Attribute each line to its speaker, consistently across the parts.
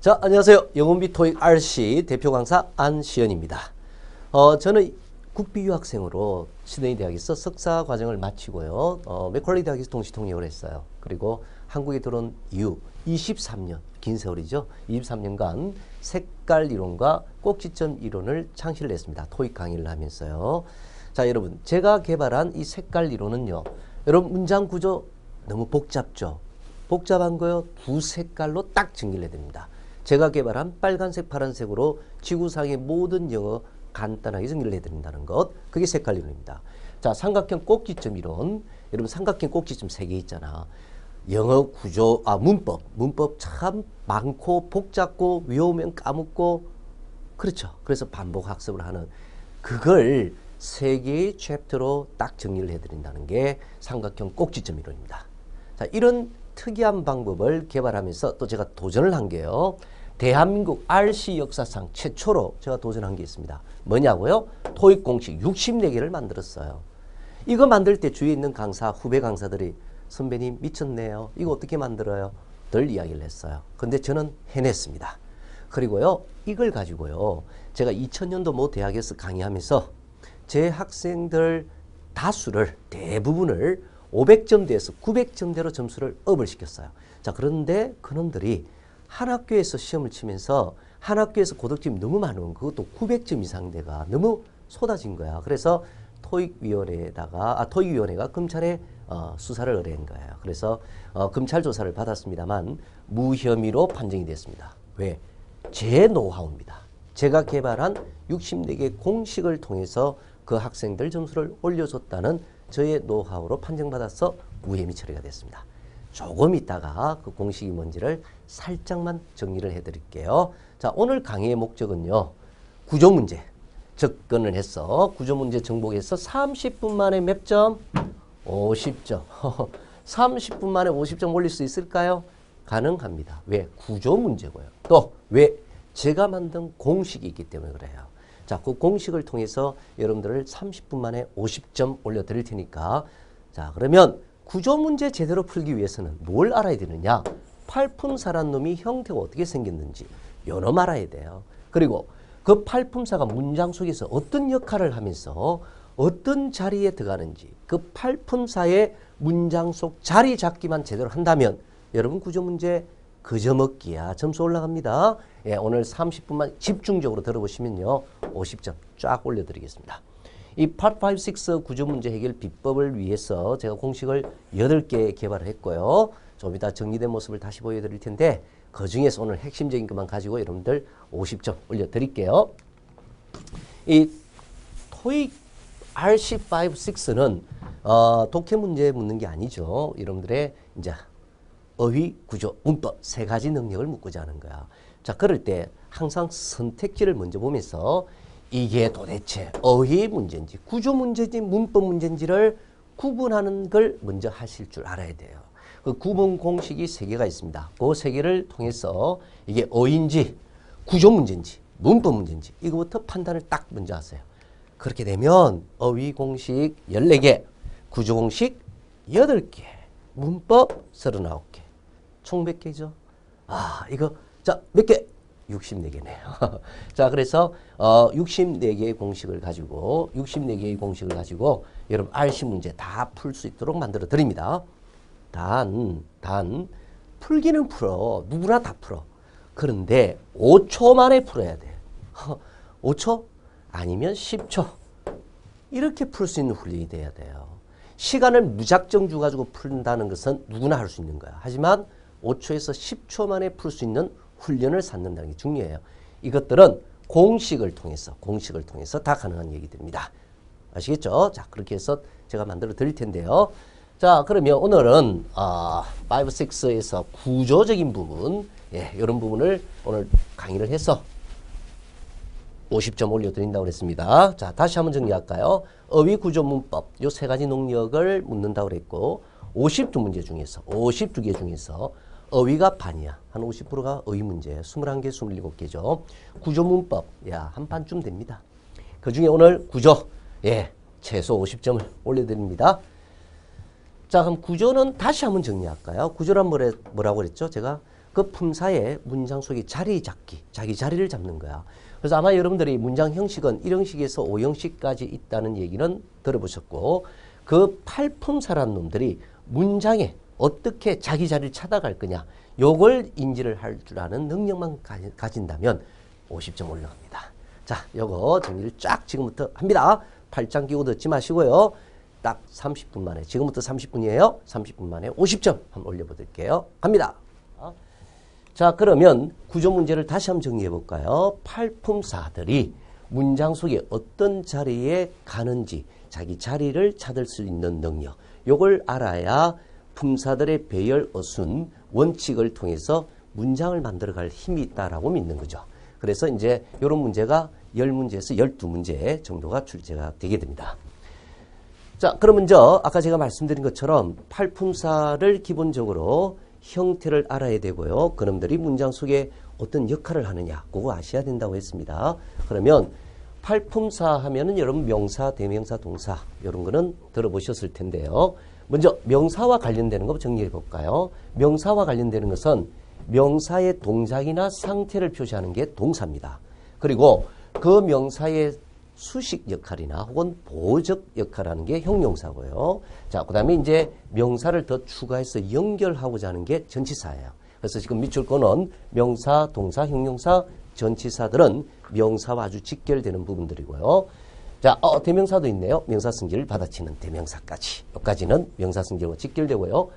Speaker 1: 자, 안녕하세요. 영어비 토익 RC 대표 강사 안시연입니다. 저는 국비 유학생으로 시드니 대학에서 석사 과정을 마치고요. 맥퀄리 대학에서 동시 통역을 했어요. 그리고 한국에 들어온 이후 23년, 긴 세월이죠. 23년간 색깔 이론과 꼭지점 이론을 창시를 했습니다. 토익 강의를 하면서요. 자, 여러분, 제가 개발한 이 색깔 이론은요. 여러분, 문장 구조 너무 복잡죠? 복잡한 거요. 두 색깔로 딱 정리를 해야 됩니다. 제가 개발한 빨간색, 파란색으로 지구상의 모든 영어 간단하게 정리를 해드린다는 것. 그게 색깔 이론입니다. 자, 삼각형 꼭지점 이론. 여러분, 삼각형 꼭지점 3개 있잖아. 영어 구조, 문법 참 많고 복잡고 외우면 까먹고 그렇죠. 그래서 반복 학습을 하는 그걸 3개의 챕터로 딱 정리를 해드린다는 게 삼각형 꼭지점 이론입니다. 자, 이런 특이한 방법을 개발하면서 또 제가 도전을 한 게요. 대한민국 RC 역사상 최초로 제가 도전한 게 있습니다. 뭐냐고요? 토익 공식 64개를 만들었어요. 이거 만들 때 주위에 있는 강사, 후배 강사들이 선배님 미쳤네요. 이거 어떻게 만들어요? 들 이야기를 했어요. 근데 저는 해냈습니다. 그리고요, 이걸 가지고요, 제가 2000년도 모 대학에서 강의하면서 제 학생들 대부분을 500점대에서 900점대로 점수를 업을 시켰어요. 자, 그런데 그놈들이 한 학교에서 시험을 치면서 한 학교에서 고득점이 너무 많은, 그것도 900점 이상 대가 너무 쏟아진 거야. 그래서 토익위원회가 검찰에 수사를 의뢰한 거예요. 그래서 검찰 조사를 받았습니다만 무혐의로 판정이 됐습니다. 왜? 제 노하우입니다. 제가 개발한 64개 공식을 통해서 그 학생들 점수를 올려줬다는 저의 노하우로 판정받아서 무혐의 처리가 됐습니다. 조금 있다가 그 공식이 뭔지를 살짝만 정리를 해드릴게요. 자, 오늘 강의의 목적은요. 구조문제 접근을 해서 구조문제 정복해서 30분 만에 몇 점? 50점. 30분 만에 50점 올릴 수 있을까요? 가능합니다. 왜? 구조문제고요. 또 왜? 제가 만든 공식이 있기 때문에 그래요. 자, 그 공식을 통해서 여러분들을 30분 만에 50점 올려드릴 테니까, 자, 그러면 구조 문제 제대로 풀기 위해서는 뭘 알아야 되느냐? 팔품사란 놈이 형태가 어떻게 생겼는지 요놈 알아야 돼요. 그리고 그 팔품사가 문장 속에서 어떤 역할을 하면서 어떤 자리에 들어가는지 그 팔품사의 문장 속 자리 잡기만 제대로 한다면 여러분 구조 문제 그저 먹기야 점수 올라갑니다. 예, 오늘 30분만 집중적으로 들어보시면요. 50점 쫙 올려드리겠습니다. 이 Part 5, 6 구조문제 해결 비법을 위해서 제가 공식을 8개 개발을 했고요. 좀 이따 정리된 모습을 다시 보여드릴 텐데 그 중에서 오늘 핵심적인 것만 가지고 여러분들 50점 올려드릴게요. 이 토익 RC5, 6는 독해 문제 묻는 게 아니죠. 여러분들의 이제 어휘, 구조, 문법 3가지 능력을 묻고자 하는 거야. 자, 그럴 때 항상 선택지를 먼저 보면서 이게 도대체 어휘 문제인지 구조 문제인지 문법 문제인지를 구분하는 걸 먼저 하실 줄 알아야 돼요. 그 구분 공식이 3개가 있습니다. 그 3개를 통해서 이게 어휘인지 구조 문제인지 문법 문제인지 이거부터 판단을 딱 먼저 하세요. 그렇게 되면 어휘 공식 14개, 구조 공식 8개, 문법 39개. 총 몇 개죠? 이거, 자, 몇 개? 64개네요. 자, 그래서, 64개의 공식을 가지고, 여러분, RC 문제 다 풀 수 있도록 만들어 드립니다. 풀기는 풀어. 누구나 다 풀어. 그런데 5초 만에 풀어야 돼. 5초? 아니면 10초. 이렇게 풀 수 있는 훈련이 돼야 돼요. 시간을 무작정 주가지고 푼다는 것은 누구나 할 수 있는 거야. 하지만 5초에서 10초 만에 풀 수 있는 훈련을 쌓는다는 게 중요해요. 이것들은 공식을 통해서 다 가능한 얘기들입니다. 아시겠죠? 자, 그렇게 해서 제가 만들어 드릴 텐데요. 자, 그러면 오늘은 5, 6에서 구조적인 부분, 이런 부분을 오늘 강의를 해서 50점 올려드린다고 그랬습니다. 자, 다시 한번 정리할까요? 어휘, 구조, 문법 요 3가지 능력을 묻는다고 그랬고 52개 중에서 어휘가 반이야. 한 50%가 어휘 문제, 21개, 27개죠. 구조, 문법, 한 반쯤 됩니다. 그 중에 오늘 구조, 최소 50점을 올려드립니다. 자, 그럼 구조는 다시 한번 정리할까요? 구조란 뭐라고 그랬죠? 제가 그 품사의 문장 속에 자리 잡기, 자기 자리를 잡는 거야. 그래서 아마 여러분들이 문장 형식은 1형식에서 5형식까지 있다는 얘기는 들어보셨고, 그 팔품사란 놈들이 문장에 어떻게 자기 자리를 찾아갈 거냐, 요걸 인지를 할 줄 아는 능력만 가진다면 50점 올라갑니다. 자, 요거 정리를 쫙 지금부터 합니다. 팔짱 끼고 듣지 마시고요. 딱 30분 만에, 지금부터 30분이에요. 30분 만에 50점 한번 올려보실게요. 갑니다. 자, 그러면 구조 문제를 다시 한번 정리해 볼까요? 팔품사들이 문장 속에 어떤 자리에 가는지 자기 자리를 찾을 수 있는 능력, 요걸 알아야 품사들의 배열, 어순, 원칙을 통해서 문장을 만들어갈 힘이 있다라고 믿는 거죠. 그래서 이제 이런 문제가 10문제에서 12문제 정도가 출제가 되게 됩니다. 자, 그럼 먼저 아까 제가 말씀드린 것처럼 팔품사를 기본적으로 형태를 알아야 되고요. 그놈들이 문장 속에 어떤 역할을 하느냐, 그거 아셔야 된다고 했습니다. 그러면 팔품사 하면은 여러분 명사, 대명사, 동사 이런 거는 들어보셨을 텐데요. 먼저 명사와 관련되는 거 정리해 볼까요? 명사와 관련되는 것은 명사의 동작이나 상태를 표시하는 게 동사입니다. 그리고 그 명사의 수식 역할이나 혹은 보호적 역할하는 게 형용사고요. 자, 그 다음에 이제 명사를 더 추가해서 연결하고자 하는 게 전치사예요. 그래서 지금 밑줄 거는 명사, 동사, 형용사, 전치사들은 명사와 아주 직결되는 부분들이고요. 자, 대명사도 있네요. 명사 성질을 받아치는 대명사까지. 여기까지는 명사 성질과 직결되고요.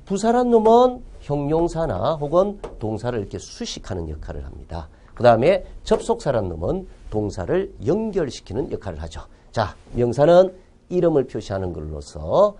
Speaker 1: 부사란 놈은 형용사나 혹은 동사를 이렇게 수식하는 역할을 합니다. 그 다음에 접속사란 놈은 동사를 연결시키는 역할을 하죠. 자, 명사는 이름을 표시하는 걸로서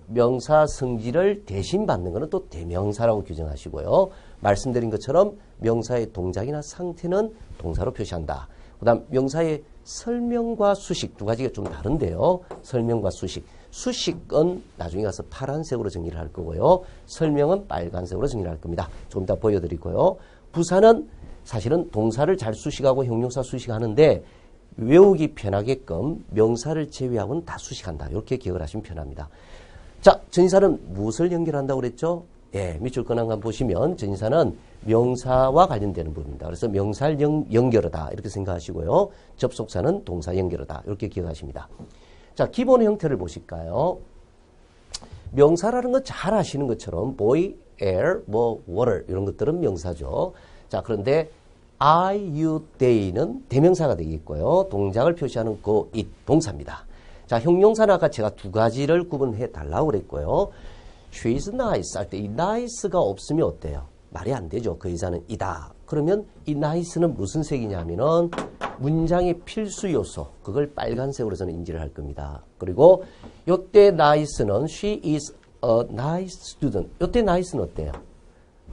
Speaker 1: 명사 성질을 대신 받는 것은 또 대명사라고 규정하시고요. 말씀드린 것처럼 명사의 동작이나 상태는 동사로 표시한다. 그 다음 명사의 설명과 수식 두 가지가 좀 다른데요. 설명과 수식. 수식은 나중에 가서 파란색으로 정리를 할 거고요. 설명은 빨간색으로 정리를 할 겁니다. 조금 이따 보여드리고요. 부사는 사실은 동사를 잘 수식하고 형용사 수식하는데 외우기 편하게끔 명사를 제외하고는 다 수식한다. 이렇게 기억을 하시면 편합니다. 자, 전치사는 무엇을 연결한다고 그랬죠? 예, 밑줄 건 한번 보시면 전치사는 명사와 관련되는 부분입니다. 그래서 명사를 연결하다 이렇게 생각하시고요. 접속사는 동사 연결하다 이렇게 기억하십니다. 자, 기본 형태를 보실까요? 명사라는 거 잘 아시는 것처럼 boy, air, water 이런 것들은 명사죠. 자, 그런데 I, you, they는 대명사가 되겠고요. 동작을 표시하는 그 it 동사입니다. 자, 형용사는 아까 제가 두 가지를 구분해 달라고 그랬고요. She is nice 할 때 이 nice가 없으면 어때요? 말이 안 되죠. 그 여자는 이다. 그러면 이 nice는 무슨 색이냐면은 문장의 필수 요소. 그걸 빨간색으로 저는 인지를 할 겁니다. 그리고 요때 nice는 she is a nice student. 요때 nice는 어때요?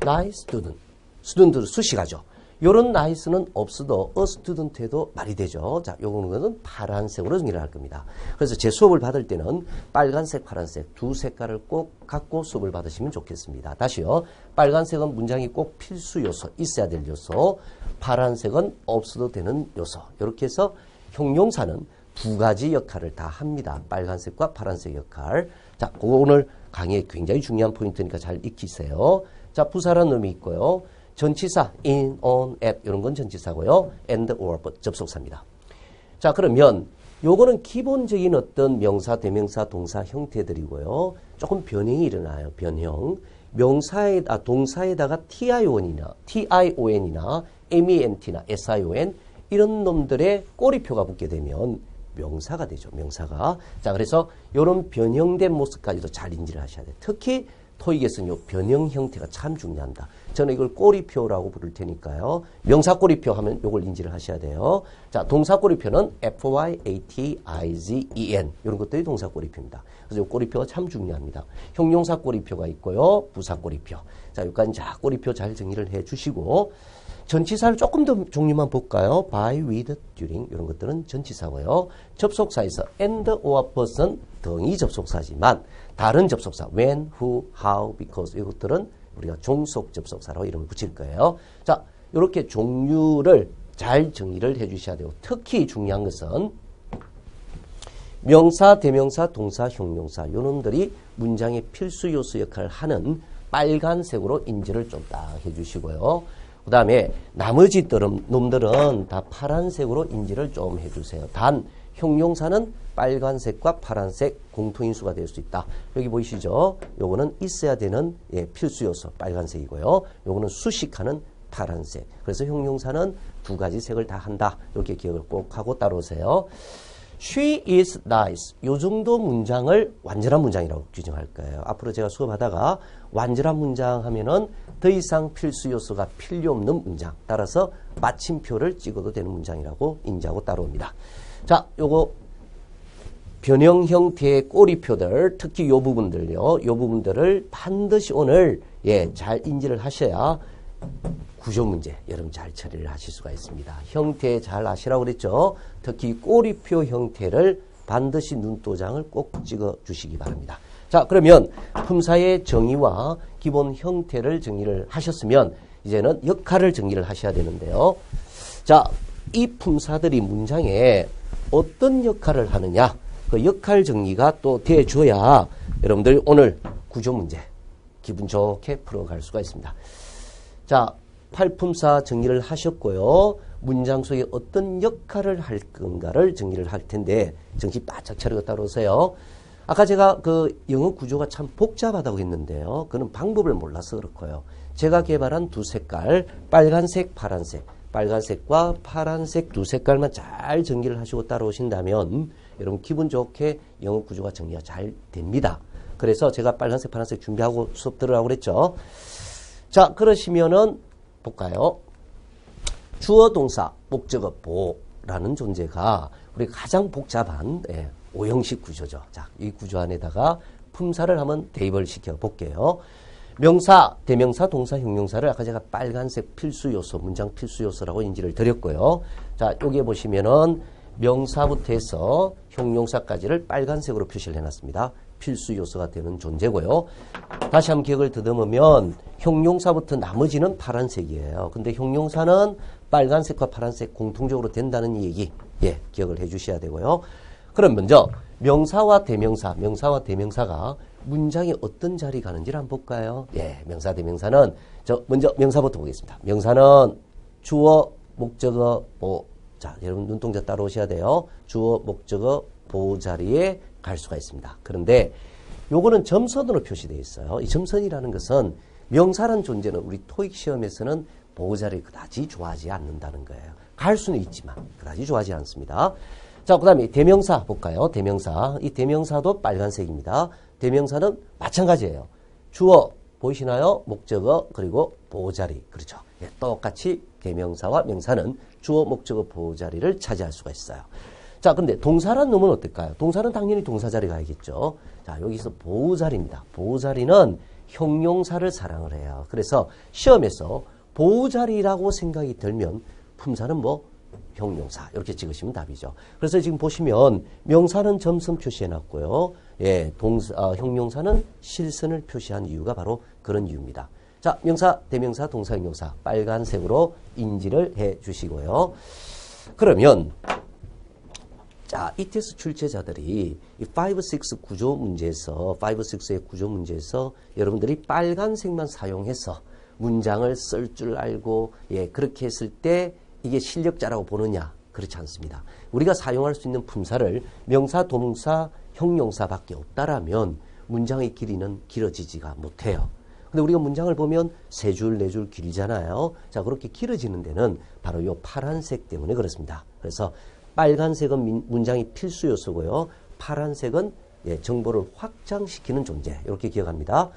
Speaker 1: nice student. 스튜던트를 수식하죠. 요런 nice는 없어도 a student 해도 말이 되죠. 자, 요거는 파란색으로 정리를 할 겁니다. 그래서 제 수업을 받을 때는 빨간색, 파란색 두 색깔을 꼭 갖고 수업을 받으시면 좋겠습니다. 다시요. 빨간색은 문장이 꼭 필수 요소, 있어야 될 요소. 파란색은 없어도 되는 요소. 이렇게 해서 형용사는 두 가지 역할을 다 합니다. 빨간색과 파란색 역할. 자, 그거 오늘 강의에 굉장히 중요한 포인트니까 잘 익히세요. 자, 부사라는 놈이 있고요. 전치사, in, on, at 이런 건 전치사고요. and, or, but 접속사입니다. 자, 그러면 요거는 기본적인 어떤 명사, 대명사, 동사 형태들이고요. 조금 변형이 일어나요. 변형. 동사에다가 tion이나 ment나 sion 이런 놈들의 꼬리표가 붙게 되면 명사가 되죠. 명사가. 자, 그래서 이런 변형된 모습까지도 잘 인지를 하셔야 돼요. 특히 토익에서는 요 변형 형태가 참 중요합니다. 저는 이걸 꼬리표라고 부를 테니까요. 명사 꼬리표 하면 요걸 인지를 하셔야 돼요. 자, 동사 꼬리표는 FYATIZEN 이런 것들이 동사 꼬리표입니다. 그래서 요 꼬리표가 참 중요합니다. 형용사 꼬리표가 있고요. 부사 꼬리표. 자, 여기까지 자 꼬리표 잘 정리를 해 주시고 전치사를 조금 더 종류만 볼까요? by, with, during 이런 것들은 전치사고요. 접속사에서 and, or, but은 등이 접속사지만 다른 접속사 when, who, how, because 이것들은 우리가 종속 접속사라고 이름을 붙일 거예요. 자, 이렇게 종류를 잘 정리를 해 주셔야 되고 특히 중요한 것은 명사, 대명사, 동사, 형용사 요놈들이 문장의 필수 요소 역할을 하는 빨간색으로 인지를 좀 딱 해주시고요. 그 다음에 나머지 놈들은 다 파란색으로 인지를 좀 해주세요. 단 형용사는 빨간색과 파란색 공통인수가 될 수 있다. 여기 보이시죠? 요거는 있어야 되는 필수 요소 빨간색이고요. 요거는 수식하는 파란색. 그래서 형용사는 두 가지 색을 다 한다. 이렇게 기억을 꼭 하고 따라오세요. She is nice. 요 정도 문장을 완전한 문장이라고 규정할 거예요. 앞으로 제가 수업하다가 완전한 문장 하면은 더 이상 필수 요소가 필요 없는 문장. 따라서 마침표를 찍어도 되는 문장이라고 인지하고 따라옵니다. 자, 요거 변형 형태의 꼬리표들, 특히 요 부분들요. 요 부분들을 반드시 오늘 잘 인지를 하셔야 구조 문제 여러분 잘 처리를 하실 수가 있습니다. 형태 잘 아시라고 그랬죠. 특히 꼬리표 형태를 반드시 눈도장을 꼭 찍어 주시기 바랍니다. 자, 그러면 품사의 정의와 기본 형태를 정의를 하셨으면 이제는 역할을 정의를 하셔야 되는데요. 자, 이 품사들이 문장에 어떤 역할을 하느냐, 그 역할 정리가 또 돼줘야 여러분들 오늘 구조 문제 기분 좋게 풀어갈 수가 있습니다. 자, 팔품사 정리를 하셨고요. 문장 속에 어떤 역할을 할 건가를 정리를 할 텐데 정신 바짝 차리고 따라오세요. 아까 제가 그 영어 구조가 참 복잡하다고 했는데요. 그는 방법을 몰라서 그렇고요. 제가 개발한 두 색깔, 빨간색, 파란색, 빨간색과 파란색 두 색깔만 잘 정리를 하시고 따라오신다면 여러분 기분 좋게 영어 구조가 정리가 잘 됩니다. 그래서 제가 빨간색, 파란색 준비하고 수업 들으라고 그랬죠. 자, 그러시면은 볼까요? 주어, 동사, 목적어, 보라는 존재가 우리 가장 복잡한 오형식 구조죠. 자, 이 구조 안에다가 품사를 한번 대입을 시켜 볼게요. 명사, 대명사, 동사, 형용사를 아까 제가 빨간색 필수 요소, 문장 필수 요소라고 인지를 드렸고요. 자, 여기에 보시면은 명사부터 해서 형용사까지를 빨간색으로 표시를 해놨습니다. 필수 요소가 되는 존재고요. 다시 한번 기억을 더듬으면 형용사부터 나머지는 파란색이에요. 근데 형용사는 빨간색과 파란색 공통적으로 된다는 얘기 기억을 해 주셔야 되고요. 그럼 먼저 명사와 대명사, 명사와 대명사가 문장에 어떤 자리 가는지를 한번 볼까요? 명사, 대명사는 먼저 명사부터 보겠습니다. 명사는 주어, 목적어, 보. 자, 여러분 눈동자 따라오셔야 돼요. 주어, 목적어, 보 자리에 갈 수가 있습니다. 그런데 요거는 점선으로 표시되어 있어요. 이 점선이라는 것은 명사란 존재는 우리 토익 시험에서는 보호자를 그다지 좋아하지 않는다는 거예요. 갈 수는 있지만 그다지 좋아하지 않습니다. 자, 그 다음에 대명사 볼까요? 대명사. 이 대명사도 빨간색입니다. 대명사는 마찬가지예요. 주어 보이시나요? 목적어 그리고 보호자리. 그렇죠. 똑같이 대명사와 명사는 주어, 목적어, 보호자리를 차지할 수가 있어요. 자, 근데 동사란 놈은 어떨까요? 동사는 당연히 동사 자리 가야겠죠. 자, 여기서 보호자리입니다. 보호자리는 형용사를 사랑을 해요. 그래서 시험에서 보호자리라고 생각이 들면 품사는 뭐 형용사 이렇게 찍으시면 답이죠. 그래서 지금 보시면 명사는 점선 표시해 놨고요. 형용사는 실선을 표시한 이유가 바로 그런 이유입니다. 자, 명사, 대명사, 동사, 형용사 빨간색으로 인지를 해 주시고요. 그러면 자, ETS 출제자들이 이 5, 6 구조 문제에서 5, 6의 구조 문제에서 여러분들이 빨간색만 사용해서 문장을 쓸 줄 알고 그렇게 했을 때 이게 실력자라고 보느냐? 그렇지 않습니다. 우리가 사용할 수 있는 품사를 명사, 동사, 형용사밖에 없다라면 문장의 길이는 길어지지가 못해요. 근데 우리가 문장을 보면 세 줄, 네 줄 길잖아요. 자, 그렇게 길어지는 데는 바로 이 파란색 때문에 그렇습니다. 그래서 빨간색은 문장이 필수 요소고요. 파란색은 정보를 확장시키는 존재. 이렇게 기억합니다.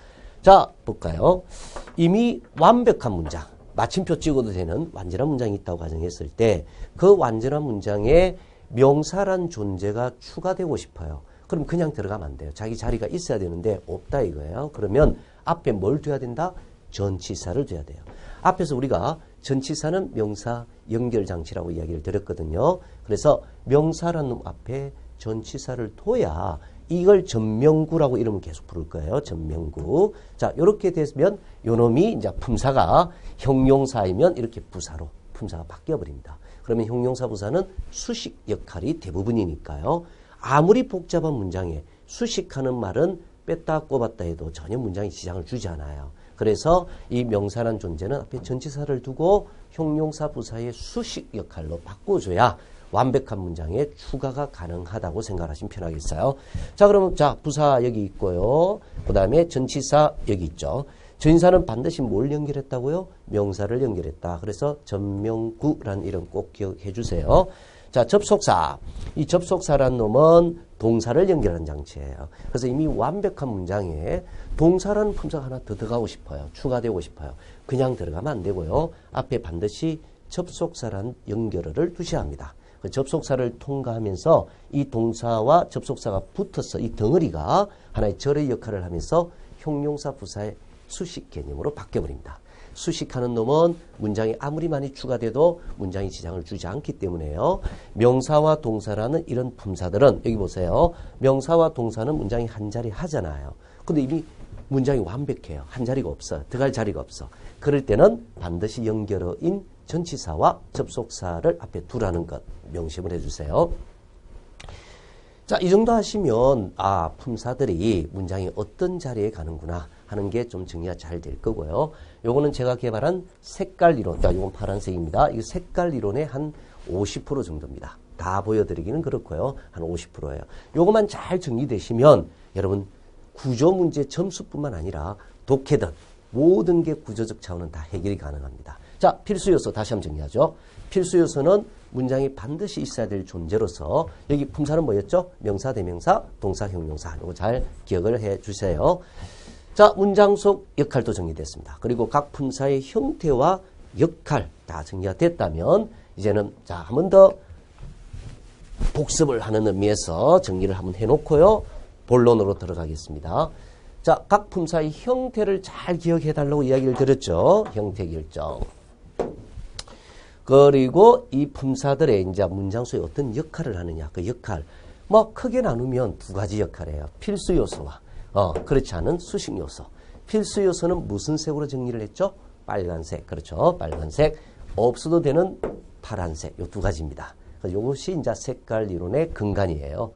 Speaker 1: 자, 볼까요? 이미 완벽한 문장, 마침표 찍어도 되는 완전한 문장이 있다고 가정했을 때 그 완전한 문장에 명사란 존재가 추가되고 싶어요. 그럼 그냥 들어가면 안 돼요. 자기 자리가 있어야 되는데 없다 이거예요. 그러면 앞에 뭘 둬야 된다? 전치사를 둬야 돼요. 앞에서 우리가 전치사는 명사 연결장치라고 이야기를 드렸거든요. 그래서 명사라는 앞에 전치사를 둬야 이걸 전명구라고 이름을 계속 부를 거예요. 전명구. 자, 이렇게 되면 요놈이 이제 품사가 형용사이면 이렇게 부사로 품사가 바뀌어버립니다. 그러면 형용사 부사는 수식 역할이 대부분이니까요. 아무리 복잡한 문장에 수식하는 말은 뺐다 꼽았다 해도 전혀 문장에 지장을 주지 않아요. 그래서 이 명사란 존재는 앞에 전치사를 두고 형용사 부사의 수식 역할로 바꿔줘야 완벽한 문장에 추가가 가능하다고 생각하시면 편하겠어요. 자, 그러면 자, 부사 여기 있고요. 그 다음에 전치사 여기 있죠. 전치사는 반드시 뭘 연결했다고요? 명사를 연결했다. 그래서 전명구라는 이름 꼭 기억해 주세요. 자, 접속사. 이 접속사란 놈은 동사를 연결하는 장치예요. 그래서 이미 완벽한 문장에 동사라는 품사가 하나 더 들어가고 싶어요. 추가되고 싶어요. 그냥 들어가면 안 되고요. 앞에 반드시 접속사란 연결어를 두셔야 합니다. 그 접속사를 통과하면서 이 동사와 접속사가 붙어서 이 덩어리가 하나의 절의 역할을 하면서 형용사 부사의 수식 개념으로 바뀌어버립니다. 수식하는 놈은 문장이 아무리 많이 추가돼도 문장에 지장을 주지 않기 때문에요. 명사와 동사라는 이런 품사들은 여기 보세요. 명사와 동사는 문장이 한 자리 하잖아요. 근데 이미 문장이 완벽해요. 한 자리가 없어요. 들어갈 자리가 없어. 그럴 때는 반드시 연결어인 전치사와 접속사를 앞에 두라는 것 명심을 해주세요. 자, 이 정도 하시면 아, 품사들이 문장이 어떤 자리에 가는구나 하는 게 좀 정리가 잘 될 거고요. 요거는 제가 개발한 색깔 이론, 자, 요건 파란색입니다. 이 색깔 이론의 한 50% 정도입니다. 다 보여드리기는 그렇고요. 한 50%예요. 요것만 잘 정리되시면 여러분 구조 문제 점수뿐만 아니라 독해든 모든 게 구조적 차원은 다 해결이 가능합니다. 자, 필수 요소 다시 한번 정리하죠. 필수 요소는 문장이 반드시 있어야 될 존재로서 여기 품사는 뭐였죠? 명사, 대명사, 동사, 형용사. 이거 잘 기억을 해 주세요. 자, 문장 속 역할도 정리됐습니다. 그리고 각 품사의 형태와 역할 다 정리가 됐다면 이제는 자, 한 번 더 복습을 하는 의미에서 정리를 한번 해놓고요. 본론으로 들어가겠습니다. 자, 각 품사의 형태를 잘 기억해 달라고 이야기를 드렸죠. 형태 결정. 그리고 이 품사들의 이제 문장 속에 어떤 역할을 하느냐. 그 역할. 뭐 크게 나누면 두 가지 역할이에요. 필수 요소와 그렇지 않은 수식 요소. 필수 요소는 무슨 색으로 정리를 했죠? 빨간색. 그렇죠. 빨간색. 없어도 되는 파란색. 요 두 가지입니다. 이것이 이제 색깔 이론의 근간이에요.